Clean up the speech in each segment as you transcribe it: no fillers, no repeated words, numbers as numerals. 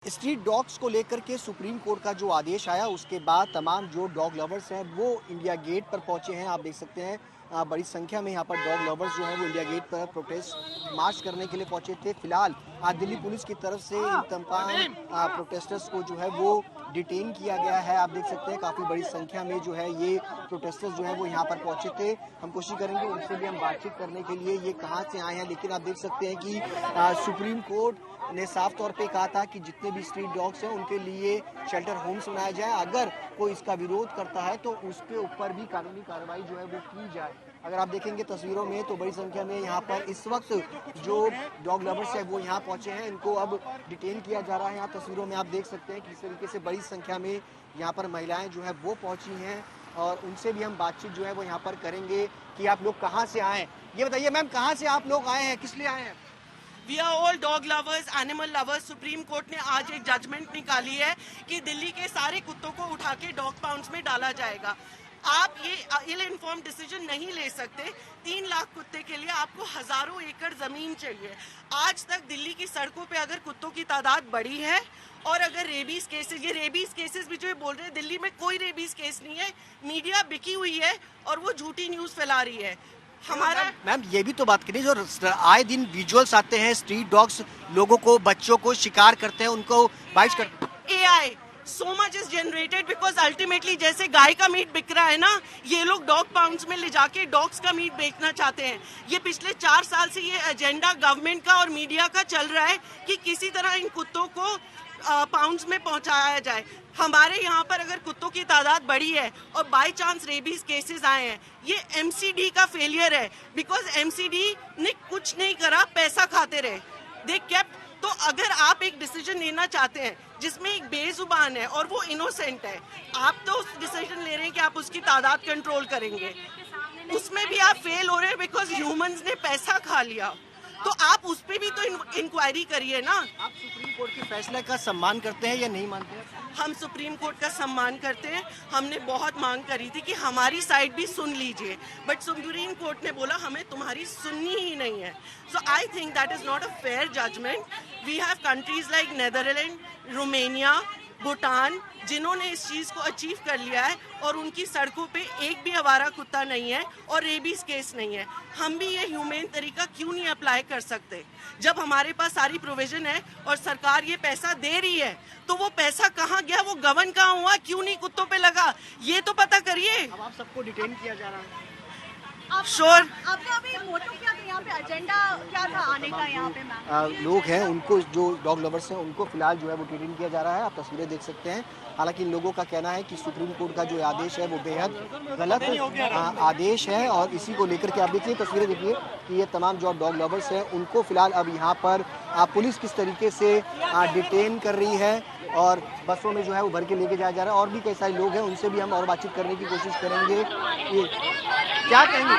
Street dogs को लेकर के सुप्रीम कोर्ट का जो आदेश आया उसके बाद तमाम जो डॉग लवर्स हैं वो इंडिया गेट पर पहुंचे हैं। आप देख सकते हैं बड़ी संख्या में यहाँ पर डॉग लवर्स जो हैं वो इंडिया गेट पर प्रोटेस्ट मार्च करने के लिए पहुंचे थे। फिलहाल दिल्ली पुलिस की तरफ से इन तमाम प्रोटेस्टर्स को जो है वो डिटेन किया गया है। आप देख सकते हैं काफ़ी बड़ी संख्या में जो है ये प्रोटेस्टर्स जो है वो यहाँ पर पहुंचे थे। हम कोशिश करेंगे उनसे भी हम बातचीत करने के लिए ये कहाँ से आए हैं, लेकिन आप देख सकते हैं कि सुप्रीम कोर्ट ने साफ तौर पे कहा था कि जितने भी स्ट्रीट डॉग्स हैं उनके लिए शेल्टर होम्स बनाया जाए। अगर कोई इसका विरोध करता है तो उसके ऊपर भी कानूनी कार्रवाई जो है वो की जाए। अगर आप देखेंगे तस्वीरों में तो बड़ी संख्या में यहाँ पर इस वक्त जो डॉग लवर्स है वो यहाँ पहुंचे हैं, इनको अब डिटेन किया जा रहा है। यहाँ तस्वीरों में आप देख सकते हैं किस तरीके से बड़ी संख्या में यहाँ पर महिलाएं जो है वो पहुंची हैं और उनसे भी हम बातचीत जो है वो यहाँ पर करेंगे कि आप लोग कहाँ से आए हैं। ये बताइए मैम, कहाँ से आप लोग आए हैं, किस लिए आए हैं? We are all dog lovers, animal lovers. Supreme Court ने आज एक जजमेंट निकाली है कि दिल्ली के सारे कुत्तों को उठा के डॉग पाउंड्स में डाला जाएगा। आप ये इल इन्फॉर्म डिसीजन नहीं ले सकते। 3 लाख कुत्ते के लिए आपको हजारों एकड़ जमीन चाहिए। आज तक दिल्ली की सड़कों पे अगर कुत्तों की तादाद बढ़ी है और अगर रेबीज केसेस, ये रेबीज केसेस भी जो ये बोल रहे हैं, दिल्ली में कोई रेबीज केस नहीं है। मीडिया बिकी हुई है और वो झूठी न्यूज फैला रही है। हमारा मैम ये भी तो बात करिए, जो आए दिन विजुअल्स आते हैं स्ट्रीट डॉग्स लोगों को, बच्चों को शिकार करते हैं, उनको बाइट करते हैं। AI so much is generated because ultimately जैसे गाय का मीट बिक रहा है ना, ये लोग डॉग पाउंड्स में ले जाके डॉग्स का मीट बेचना चाहते हैं। ये पिछले 4 साल से ये एजेंडा गवर्नमेंट का और मीडिया का चल रहा है कि किसी तरह इन कुत्तों को पाउंड्स में पहुंचाया जाए। हमारे यहाँ पर अगर कुत्तों की तादाद बढ़ी है और बाय चांस रेबीज केसेस आए हैं, ये MCD का फेलियर है। बिकॉज MCD ने कुछ नहीं करा, पैसा खाते रहे। They kept. तो अगर आप एक डिसीजन लेना चाहते हैं जिसमें एक बेजुबान है और वो इनोसेंट है, आप तो उस डिसीजन ले रहे हैं कि आप उसकी तादाद कंट्रोल करेंगे, उसमें भी आप फेल हो रहे हैं बिकॉज ह्यूमंस ने पैसा खा लिया। तो आप उस पर भी तो इंक्वायरी करिए ना। आप सुप्रीम कोर्ट के फैसले का सम्मान करते हैं या नहीं मानते हैं? हम सुप्रीम कोर्ट का सम्मान करते हैं। हमने बहुत मांग करी थी कि हमारी साइड भी सुन लीजिए, बट सुप्रीम कोर्ट ने बोला हमें तुम्हारी सुननी ही नहीं है। So I think that is not a fair judgement. We have countries like Netherland, Romania, Bhutan, जिन्होंने इस चीज़ को अचीव कर लिया है और उनकी सड़कों पे एक भी आवारा कुत्ता नहीं है और रेबीज केस नहीं है। हम भी ये ह्यूमेन तरीका क्यों नहीं अप्लाई कर सकते? जब हमारे पास सारी प्रोविजन है और सरकार ये पैसा दे रही है, तो वो पैसा कहाँ गया, वो गवर्न कहाँ हुआ, क्यों नहीं कुत्तों पे लगा, ये तो पता करिए। अब आप सबको डिटेन किया जा रहा है। श्योर। आपका अभी मोटो क्या था, यहाँ पे एजेंडा क्या था आने का? यहाँ पे मैम लोग हैं, उनको जो डॉग लवर्स हैं उनको फिलहाल जो है वो डिटेन किया जा रहा है। आप तस्वीरें देख सकते हैं। हालांकि इन लोगों का कहना है कि सुप्रीम कोर्ट का जो आदेश है वो बेहद गलत आदेश है और इसी को लेकर के आप देखिए, तस्वीरें देखिए कि ये तमाम जो डॉग लवर्स हैं उनको फिलहाल अब यहाँ पर पुलिस किस तरीके से डिटेन कर रही है और बसों में जो है वो भर के लेके जाया जा रहा है। और भी कई सारे लोग हैं, उनसे भी हम और बातचीत करने की कोशिश करेंगे। ये क्या कहेंगे?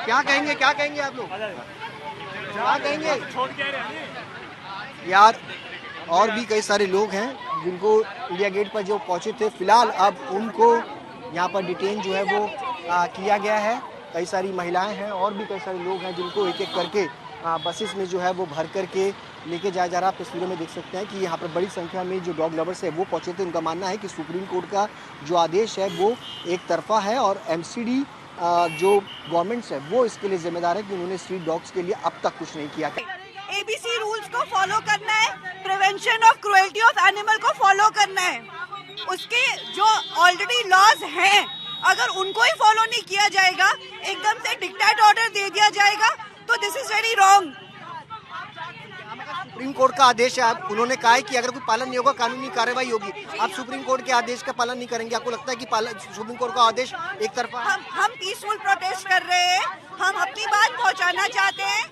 क्या कहेंगे, क्या कहेंगे आप लोग, क्या कहेंगे यार? और भी कई सारे लोग हैं जिनको इंडिया गेट पर जो पहुंचे थे, फिलहाल अब उनको यहाँ पर डिटेन जो है वो किया गया है। कई सारी महिलाएं हैं और भी कई सारे लोग हैं जिनको एक एक करके बसेस में जो है वो भर करके लेके जाया जा रहा है। आप तस्वीरों में देख सकते हैं कि यहाँ पर बड़ी संख्या में जो डॉग लवर्स है वो पहुंचे थे। उनका मानना है कि सुप्रीम कोर्ट का जो आदेश है वो एक तरफा है और MCD जो गवर्नमेंट्स है वो इसके लिए जिम्मेदार है कि उन्होंने स्ट्रीट डॉग्स के लिए अब तक कुछ नहीं किया। ABC रूल्स को फॉलो करना है, prevention of cruelty of animal को फॉलो करना है। उसके जो ऑलरेडी लॉज हैं, अगर उनको ही फॉलो नहीं किया जाएगा, एकदम से डिक्टेट ऑर्डर दे दिया जाएगा, तो this is very wrong. Supreme court का आदेश है, उन्होंने कहा है कि अगर कोई पालन नहीं होगा कानूनी कार्रवाई होगी। आप सुप्रीम कोर्ट के आदेश का पालन नहीं करेंगे, आपको लगता है कि सुप्रीम कोर्ट का आदेश एक तरफा है? हम पीसफुल प्रोटेस्ट कर रहे हैं, हम अपनी बात पहुंचाना चाहते हैं।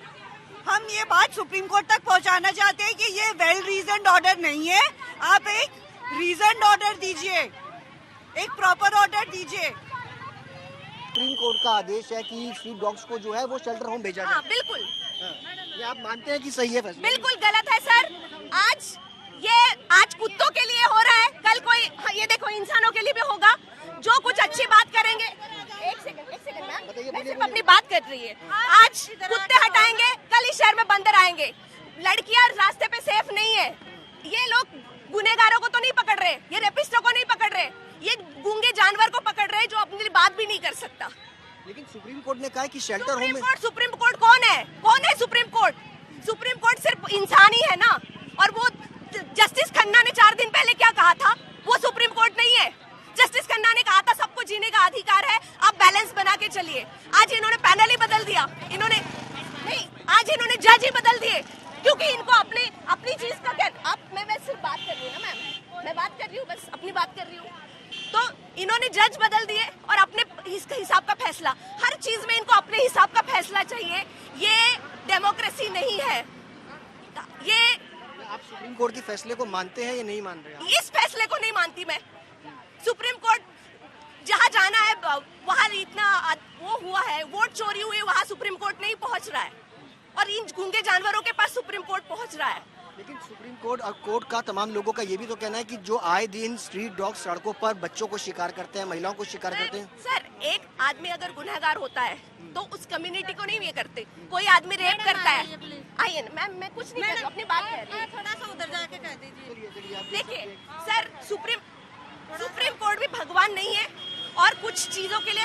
हम ये बात सुप्रीम कोर्ट तक पहुंचाना चाहते हैं कि ये वेल रीजन्ड ऑर्डर नहीं है। आप एक रीजन्ड ऑर्डर दीजिए, एक प्रॉपर ऑर्डर दीजिए। सुप्रीम कोर्ट का आदेश है कि स्ट्रीट डॉग्स को जो है वो शेल्टर होम भेजा जाए। बिल्कुल। ये आप मानते हैं कि सही है फैसला? बिल्कुल गलत है सर। आज कुत्तों के लिए हो रहा है, कल कोई ये देखो इंसानों के लिए भी होगा। जो कुछ अच्छी बात करेंगे, एक सेकंड मैम, बताइए, मैं बोलिए, सिर्फ बोलिए। अपनी बात कर रही है। आज कुत्ते हटाएंगे, कल इस शहर में बंदर आएंगे। लड़कियां रास्ते पे सेफ नहीं है। ये लोग गुनहगारों को तो नहीं पकड़ रहे, ये रेपिस्टों को नहीं पकड़ रहे, ये गूंगे जानवर को पकड़ रहे जो अपनी बात भी नहीं कर सकता। लेकिन सुप्रीम कोर्ट ने कहा है कि शेल्टर होम में सुप्रीम कोर्ट कौन है? कौन है सुप्रीम कोर्ट? सुप्रीम कोर्ट सिर्फ इंसान ही है ना। और वो जस्टिस खन्ना ने 4 दिन पहले क्या कहा था? वो सुप्रीम कोर्ट नहीं है। जस्टिस खन्ना ने कहा था सबको जीने का अधिकार है, आप बैलेंस बना के चलिए। आज इन्होंने पैनल ही बदल दिया, इन्होंने नहीं, आज इन्होंने जज ही बदल दिए, क्योंकि इनको अपनी चीज का क्या। मैं सिर्फ बात कर रही हूँ ना मैम, मैं बात कर रही हूँ, बस अपनी बात कर रही हूँ। तो इन्होंने जज बदल दिए और अपने हिसाब का फैसला, हर चीज में इनको अपने हिसाब का फैसला चाहिए। ये डेमोक्रेसी नहीं है। ये आप सुप्रीम कोर्ट के फैसले को मानते हैं या नहीं मान रहे हैं? इस फैसले को नहीं मानती मैं। सुप्रीम कोर्ट जहाँ जाना है वहाँ इतना वो हुआ है, वोट चोरी हुई, वहाँ सुप्रीम कोर्ट नहीं पहुँच रहा है, और इन गूंगे जानवरों के पास सुप्रीम कोर्ट पहुँच रहा है। लेकिन सुप्रीम कोर्ट का तमाम लोगों का ये भी तो कहना है कि जो आए दिन स्ट्रीट डॉग सड़कों पर बच्चों को शिकार करते हैं, महिलाओं को शिकार करते हैं। सर, एक आदमी अगर गुनहगार होता है तो उस कम्युनिटी को नहीं ये करते। कोई आदमी रेप करता है, आइए मैम, मैं कुछ नहीं कर रही हूँ, अपनी बात कर रही हूँ। थोड़ा सा उधर जाके कह दीजिए। देखिए सर, सुप्रीम कोर्ट भी भगवान नहीं है, और कुछ चीजों के लिए